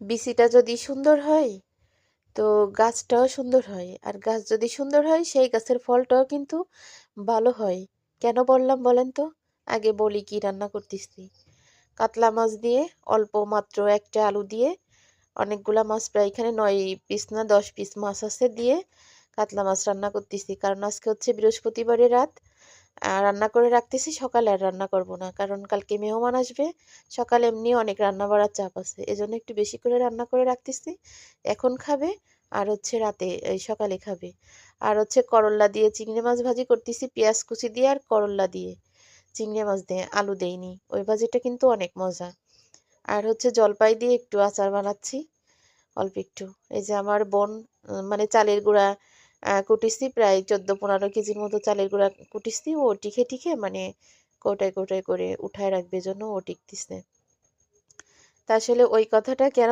বিচিটা যদি সুন্দর হয় তো গাছটাও সুন্দর হয়, আর গাছ যদি সুন্দর হয় সেই গাছের ফলটাও কিন্তু ভালো হয়। কেন বললাম বলেন তো? আগে বলি কি রান্না করতেছি। কাতলা মাছ দিয়ে, অল্প মাত্র একটা আলু দিয়ে, অনেকগুলা মাছ, প্রায় এখানে 9 পিস না 10 পিস মাছ আছে দিয়ে কাতলা মাছ রান্না করতেছি। কারণ আজকে হচ্ছে বৃহস্পতিবারের রাত, রান্না করে রাখতেছি, সকালে আর রান্না করব না, কারণ কালকে মেহমান আসবে। সকালে এমনি অনেক রান্না বাড়ার চাপ আছে, এজন্য একটু বেশি করে রান্না করে রাখতেছি। এখন খাবে, আর হচ্ছে রাতে এই সকালে খাবে। আর হচ্ছে করল্লা দিয়ে চিংড়ি মাছ ভাজি করতেছি, পেঁয়াজ কুচি দিয়ে আর করল্লা দিয়ে, চিংড়ি মাছ দিয়ে, আলু দেইনি। ওই ভাজিটা কিন্তু অনেক মজা। আর হচ্ছে জলপাই দিয়ে একটু আচার বানাচ্ছি, অল্প একটু। এই যে আমার বোন মানে চালের গুঁড়া কুটিছি, প্রায় 14-15 কেজির মতো চালের গুঁড়া কুটিছি। ও টিখে টিখে মানে কৌটায় কৌটায় করে উঠায় রাখবে, জন্য ও টিকতেছে। তা আসলে ওই কথাটা কেন